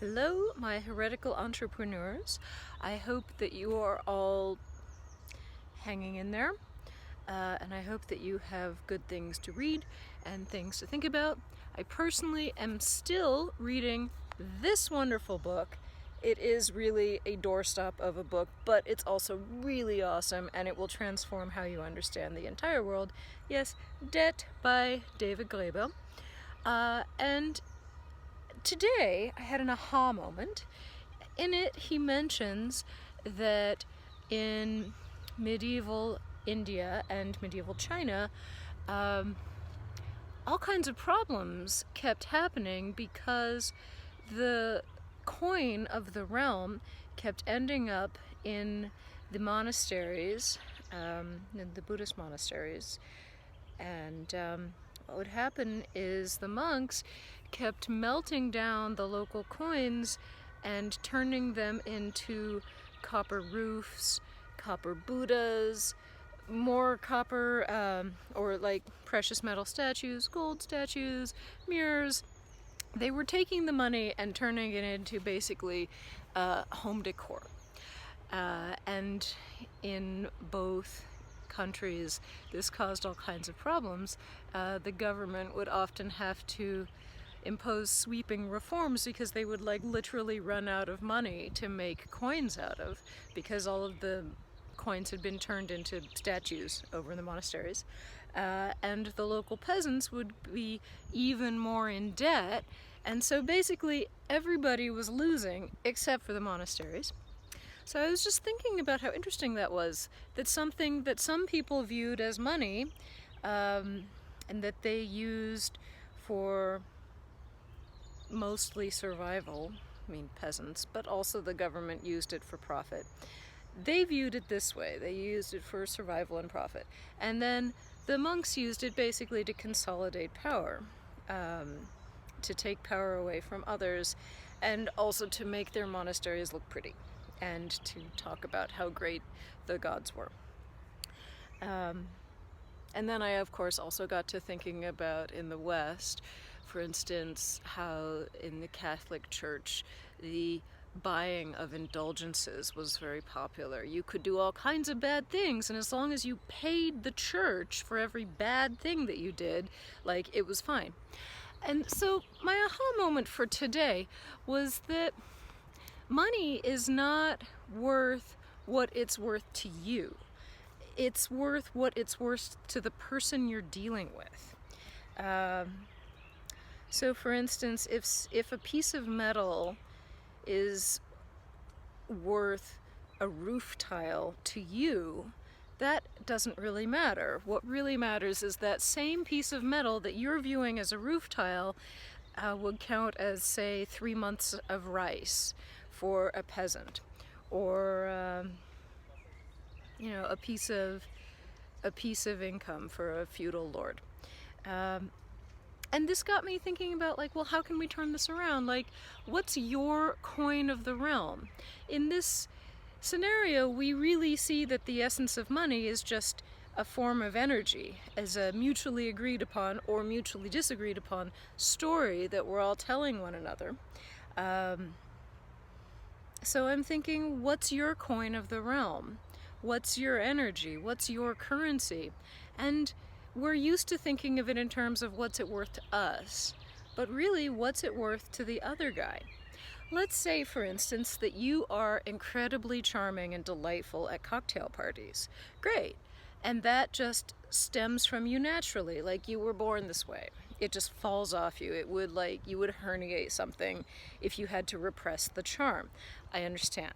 Hello, my heretical entrepreneurs. I hope that you are all hanging in there, and I hope that you have good things to read and things to think about. I personally am still reading this wonderful book. It is really a doorstop of a book, but it's also really awesome, and it will transform how you understand the entire world. Yes, Debt by David Graeber. And today I had an aha moment. In it, he mentions that in medieval India and medieval China, all kinds of problems kept happening because the coin of the realm kept ending up in the monasteries, in the Buddhist monasteries, and what would happen is the monks kept melting down the local coins and turning them into copper roofs, copper Buddhas, more copper or like precious metal statues, gold statues, mirrors. They were taking the money and turning it into basically home decor. And in both countries, this caused all kinds of problems. The government would often have to impose sweeping reforms because they would literally run out of money to make coins out of, because all of the coins had been turned into statues over in the monasteries. And the local peasants would be even more in debt, and so basically everybody was losing except for the monasteries. So I was just thinking about how interesting that was, that something that some people viewed as money, and that they used for mostly survival, peasants, but also the government used it for profit. They viewed it this way. They used it for survival and profit. And then the monks used it basically to consolidate power, to take power away from others, and also to make their monasteries look pretty, and to talk about how great the gods were. And then I, of course, also got to thinking about in the West, for instance, how in the Catholic Church, the buying of indulgences was very popular. You could do all kinds of bad things, and as long as you paid the church for every bad thing that you did, it was fine. And so my aha moment for today was that money is not worth what it's worth to you. It's worth what it's worth to the person you're dealing with. So for instance, if a piece of metal is worth a roof tile to you, that doesn't really matter. What really matters is that same piece of metal that you're viewing as a roof tile would count as, say, 3 months of rice for a peasant, or a piece of income for a feudal lord. And this got me thinking about, well, how can we turn this around? What's your coin of the realm? In this scenario, we really see that the essence of money is just a form of energy, as a mutually agreed upon or mutually disagreed upon story that we're all telling one another. So I'm thinking, what's your coin of the realm? What's your energy? What's your currency? And we're used to thinking of it in terms of what's it worth to us, but really, what's it worth to the other guy? Let's say, for instance, that you are incredibly charming and delightful at cocktail parties. Great. And that just stems from you naturally, you were born this way. It just falls off you. It would you would herniate something if you had to repress the charm. I understand.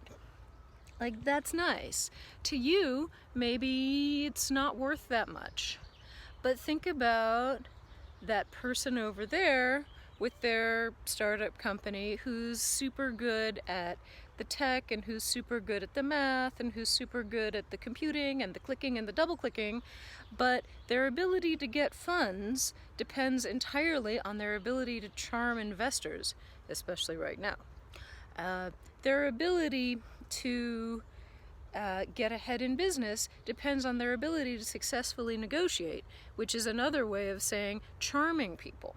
That's nice. To you, maybe it's not worth that much. But think about that person over there with their startup company who's super good at the tech, and who's super good at the math, and who's super good at the computing and the clicking and the double clicking, but their ability to get funds depends entirely on their ability to charm investors, especially right now. Their ability to get ahead in business depends on their ability to successfully negotiate, which is another way of saying charming people.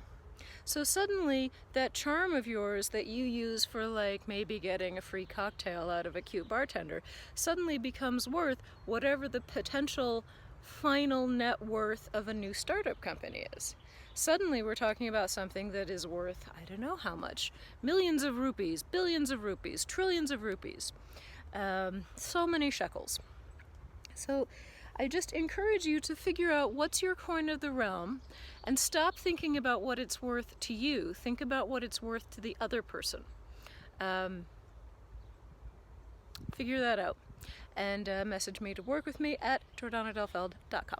So suddenly that charm of yours that you use for like maybe getting a free cocktail out of a cute bartender suddenly becomes worth whatever the potential final net worth of a new startup company is. Suddenly we're talking about something that is worth, I don't know how much, millions of rupees, billions of rupees, trillions of rupees, so many shekels. So I just encourage you to figure out what's your coin of the realm and stop thinking about what it's worth to you. Think about what it's worth to the other person. Figure that out and message me to work with me at jordanadelfeld.com.